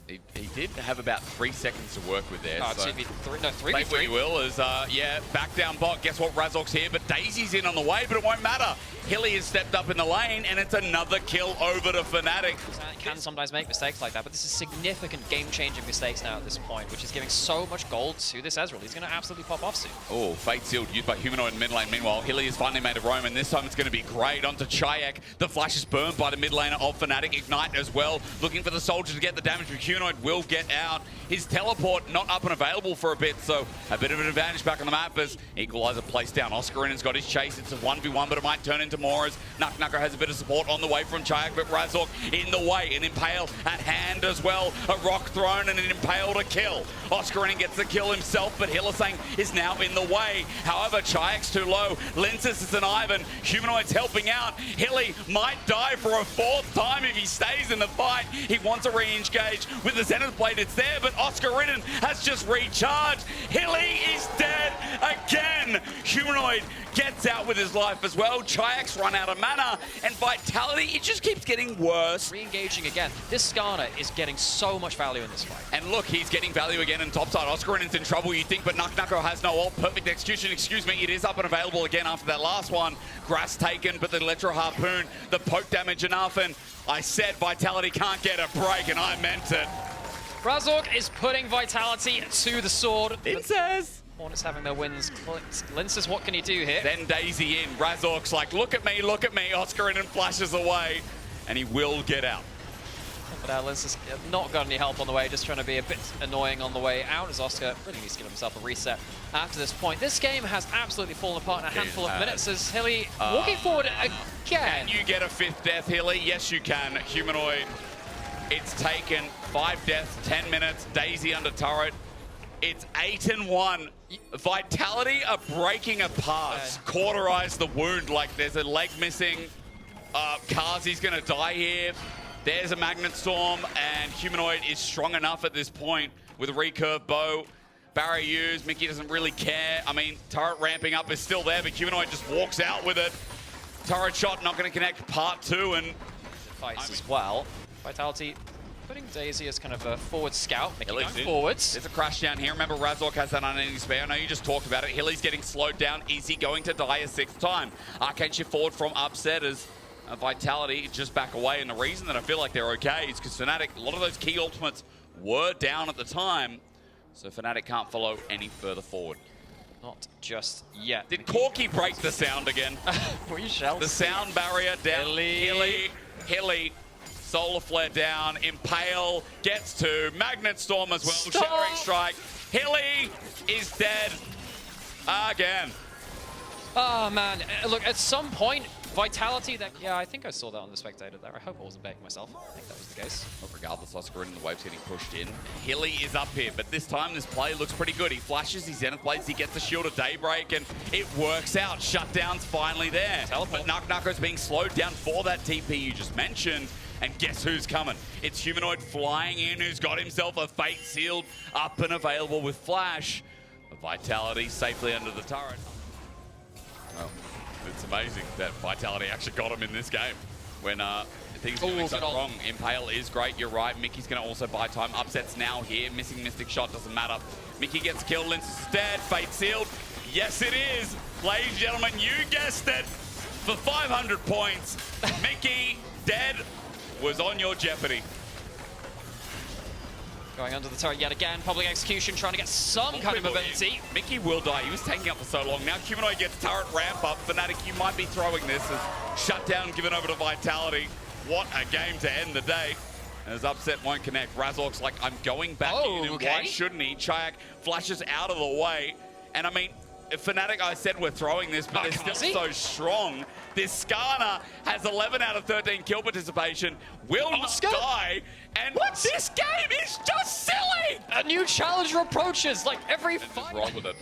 He did have about 3 seconds to work with there. Oh, so 3v3. take what you will, as yeah, back down bot. Guess what? Razork's here, but Daisy's in on the way, but it won't matter. Hilly has stepped up in the lane, and it's another kill over to Fnatic. Can sometimes make mistakes like that, but this is significant game-changing mistakes now at this point, which is giving so much gold to this Ezreal. He's going to absolutely pop off soon. Oh, Fate Sealed used by Humanoid in mid lane. Meanwhile, Hilly has finally made a roam, and this time it's going to be great. Onto Chayak. The flash is burned by the mid laner of Fnatic. Ignite as well. Looking for the soldier to get the damage, but Humanoid will get out. His teleport not up and available for a bit, so a bit of an advantage back on the map as Equalizer placed down. Oscarinen's got his chase. It's a 1v1, but it might turn into more as Knucker has a bit of support on the way from Chayak, but Razork in the way. An Impale at hand as well. A rock thrown and an Impale to kill. Oscarinen gets the kill himself, but Hylissang is now in the way. However, Chayak's too low. Linsis is an Ivan. Humanoid's helping out. Hilly might die for a 4th time if he stays in the fight. He wants a re-engage with the Zenith Blade. It's there, but Oscarinen has just recharged. Hilly is dead again. Humanoid gets out with his life as well. Chayak's run out of mana, and Vitality, it just keeps getting worse. Re-engaging again. This Skarner is getting so much value in this fight. And look, he's getting value again in topside. Oscarinen's in trouble, you think, but Knuckle has no ult. Perfect execution, excuse me. It is up and available again after that last one. Grass taken, but the Electro Harpoon, the poke damage enough, and I said Vitality can't get a break, and I meant it. Razork is putting Vitality to the sword. It says. Hornets having their wins. Linsis, what can he do here? Then Daisy in. Razork's like, look at me, look at me. Oscarinen flashes away, and he will get out. But Linsis not got any help on the way, just trying to be a bit annoying on the way out, as Oscar really needs to give himself a reset after this point. This game has absolutely fallen apart in a handful of minutes as Hilly walking forward again. Can you get a 5th death, Hilly? Yes, you can. Humanoid. It's taken 5 deaths, 10 minutes. Daisy under turret. It's 8-1. Vitality are breaking apart. Cauterize the wound like there's a leg missing. Kazi's going to die here. There's a Magnet Storm, and Humanoid is strong enough at this point with a recurve bow. Barrier used. Mickey doesn't really care. I mean, turret ramping up is still there, but Humanoid just walks out with it. Turret shot not going to connect part 2, and fights as well. Vitality putting Daisy as kind of a forward scout, making Hilly's in. forwards. There's a crash down here. Remember, Razork has that unending spare. I know you just talked about it. Hilly's getting slowed down. Is he going to die a 6th time? Arcane shift forward from upset as Vitality just back away. And the reason that I feel like they're okay is because Fnatic, a lot of those key ultimates were down at the time. So Fnatic can't follow any further forward. Not just yet. Did Corky break the sound again? We shall The see. sound barrier down. Hilly. Solar Flare down. Impale gets to. Magnet Storm as well. Stop. Shattering Strike. Hilly is dead again. Oh man, look, at some point, Vitality, yeah, I think I saw that on the spectator there. I hope I wasn't betting myself. I think that was the case. But regardless, Oscar and the wave's getting pushed in. Hilly is up here, but this time this play looks pretty good. He flashes his Zenith Blades, he gets the Shield of Daybreak, and it works out. Shutdown's finally there. Teleport. But Nucko's being slowed down for that TP you just mentioned. And guess who's coming? It's Humanoid flying in, who's got himself a Fate Sealed up and available with Flash. Vitality safely under the turret. Well, it's amazing that Vitality actually got him in this game when things were going so wrong. Impale is great, you're right. Mickey's going to also buy time. Upset's now here. Missing Mystic Shot doesn't matter. Mickey gets killed. Lince is dead. Fate Sealed. Yes, it is. Ladies and gentlemen, you guessed it. For 500 points, Mickey dead was on your jeopardy. Going under the turret yet again. Public execution trying to get some kind of mobility. Mickey will die. He was taking up for so long. Now Humanoid gets turret ramp up. Fnatic, you might be throwing this as Shutdown given over to Vitality. What a game to end the day. As Upset won't connect. Razork's like, I'm going back in, and why shouldn't he? Chayak flashes out of the way. And I mean, Fnatic, I said we're throwing this, but they're still so strong. This Skarner has 11 out of 13 kill participation, will not die, and this game is just silly! A new challenger approaches, like every fight. Wrong with it.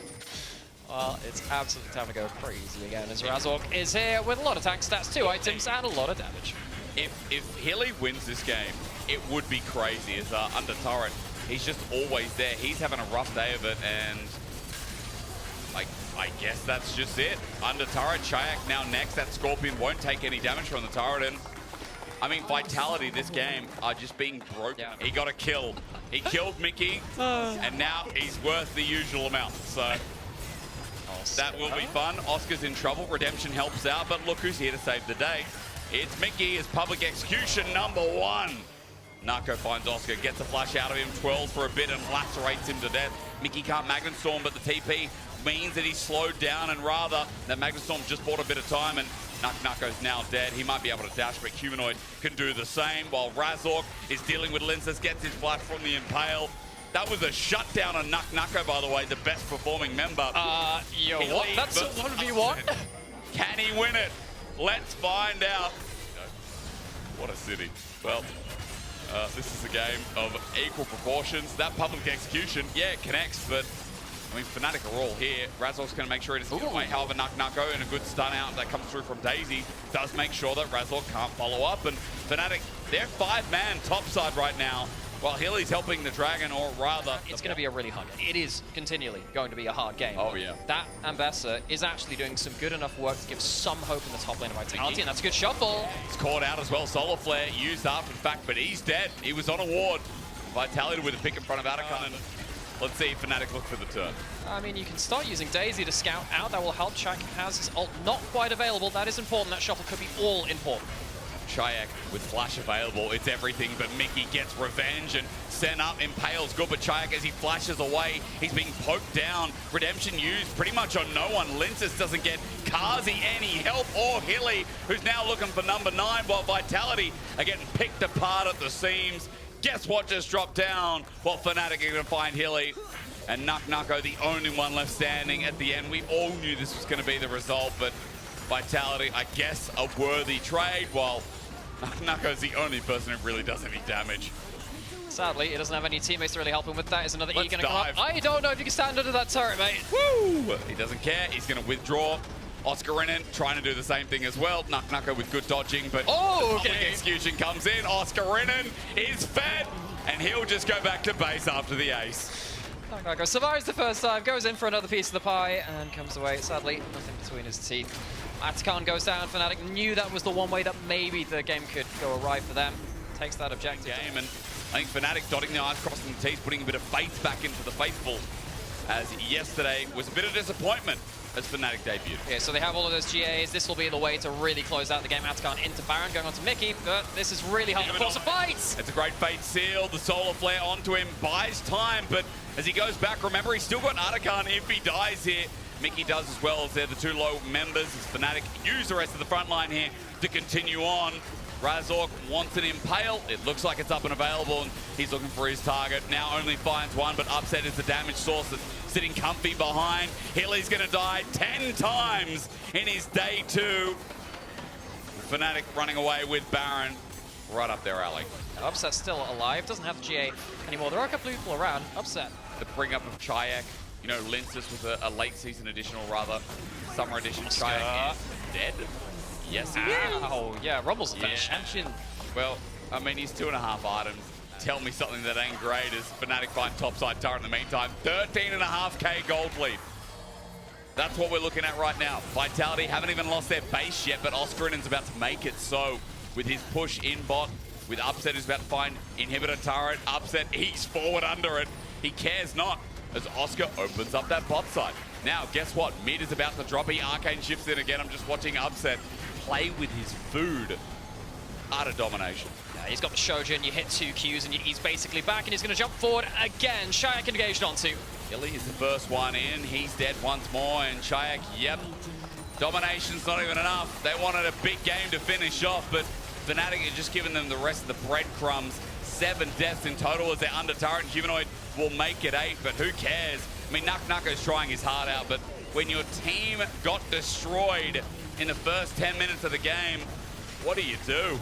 Well, it's absolutely time to go crazy again as Razork is here with a lot of tank stats, 2 items, and a lot of damage. If Hilly wins this game, it would be crazy as under turret. He's just always there. He's having a rough day of it, and I guess that's just it. Under turret, Chayak now next. That Scorpion won't take any damage from the turret, and I mean, Vitality this game are just being broken. Yeah. He got a kill. He killed Mickey, and now he's worth the usual amount. So that will be fun. Oscar's in trouble. Redemption helps out, but look who's here to save the day. It's Mickey as public execution #1. Narco finds Oscar, gets a flash out of him, 12 for a bit, and lacerates him to death. Mickey can't Magnet Storm, but the TP means that he's slowed down, and rather that Magnet Storm just bought a bit of time, and Nucko's now dead. He might be able to dash, but Humanoid can do the same, while Razork is dealing with Linces, gets his flash from the Impale. That was a shutdown on Nucko, by the way, the best performing member. Yo, what? That's a 1v1? Can he win it? Let's find out. What a city. Well, this is a game of equal proportions. That public execution, yeah, it connects, but I mean, Fnatic are all here. Razork's going to make sure he doesn't get away. However, Nucko and a good stun out that comes through from Daisy does make sure that Razork can't follow up. And Fnatic, they're 5-man topside right now, while Hilly's helping the Dragon, or rather... It's going to be a really hard game. It is continually going to be a hard game. Oh, yeah. That Ambessa is actually doing some good enough work to give some hope in the top lane of Vitality, and that's a good shuffle. He's caught out as well. Solar Flare used up, in fact, but he's dead. He was on a ward. Vitality with a pick in front of Atacon. Let's see if Fnatic look for the turn. I mean, you can start using Daisy to scout out. That will help. Chayak has his ult not quite available. That is important. That shuffle could be all important. Chayak with flash available, it's everything, but Mickey gets revenge and sent up. Impale's good, but Chayak, as he flashes away, he's being poked down. Redemption used pretty much on no one. Linces doesn't get Kazi any help, or Hilly, who's now looking for #9, while Vitality are getting picked apart at the seams. Guess what just dropped down? Well, Fnatic are going to find Hilly. And Nucko, the only one left standing at the end. We all knew this was going to be the result, but Vitality, I guess, a worthy trade, while Nucko's the only person who really does any damage. Sadly, he doesn't have any teammates to really help him with that. Is another E going to come up? I don't know if you can stand under that turret, mate. Woo! He doesn't care. He's going to withdraw. Oscarinen trying to do the same thing as well. Nucko with good dodging, but public execution comes in. Oscarinen is fed, and he'll just go back to base after the ace. Nucko survives the first time, goes in for another piece of the pie, and comes away. Sadly, nothing between his teeth. Atacon goes down. Fnatic knew that was the one way that maybe the game could go awry for them. Takes that objective. Game, and I think Fnatic dotting the I's, crossing the T's, putting a bit of faith back into the faithful, as yesterday was a bit of disappointment as Fnatic debuted. Yeah, so they have all of those GAs. This will be the way to really close out the game. Atakan into Baron, going on to Mickey, but this is really hard to force a fight. It's a great fate seal. The Solar Flare onto him, buys time, but as he goes back, remember, he's still got Atakan if he dies here. Mickey does as well, as they're the two low members, as Fnatic use the rest of the front line here to continue on. Razork wants an Impale. It looks like it's up and available, and he's looking for his target. Now only finds one, but Upset is the damage source that's sitting comfy behind. Hilly's going to die 10 times in his day 2. Fnatic running away with Baron right up their alley. Upset's still alive, doesn't have the GA anymore. There are a couple of people around. Upset. The bring up of Chayak. You know, Linsis was a late season addition, or rather, summer edition. Chayak is dead. Yes, he is. Oh, yeah, Rumble's a champion. Well, I mean, he's 2.5 items. Tell me something that ain't great as Fnatic find topside turret in the meantime. 13.5k gold lead. That's what we're looking at right now. Vitality haven't even lost their base yet, but Oscarin's about to make it so with his push in bot, with Upset who's about to find inhibitor turret. Upset, he's forward under it. He cares not as Oscar opens up that bot side. Now, guess what? Mid is about to drop. He Arcane shifts in again. I'm just watching Upset play with his food. Utter domination. Yeah, he's got the Shojin. You hit 2 Qs and he's basically back, and he's going to jump forward again. Shayak engaged onto. Illy is the first one in. He's dead once more, and Shayak, yep. Domination's not even enough. They wanted a big game to finish off, but Fnatic are just giving them the rest of the breadcrumbs. 7 deaths in total as they're under turret, and Humanoid will make it 8, but who cares? I mean, Nucko's trying his heart out, but when your team got destroyed in the first 10 minutes of the game, what do you do?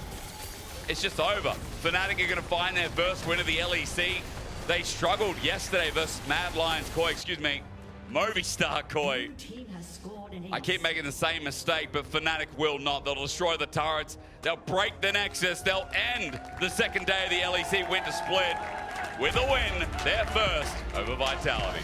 It's just over. Fnatic are going to find their first win of the LEC. They struggled yesterday versus Mad Lions Koi, Movistar Koi. I keep making the same mistake, but Fnatic will not. They'll destroy the turrets. They'll break the Nexus. They'll end the second day of the LEC Winter Split with a win. Their first over Vitality.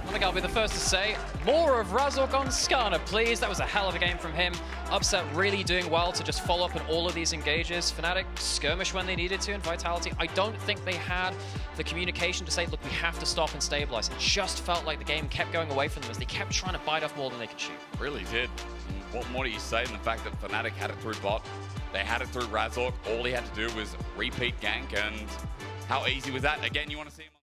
I think I'll be the first to say, more of Razork on Skarner, please. That was a hell of a game from him. Upset really doing well to just follow up on all of these engages. Fnatic skirmish when they needed to, and Vitality, I don't think they had the communication to say, look, we have to stop and stabilize. It just felt like the game kept going away from them as they kept trying to bite off more than they could shoot. Really did. What more do you say than the fact that Fnatic had it through bot? They had it through Razork. All he had to do was repeat gank, and how easy was that? Again, you want to see him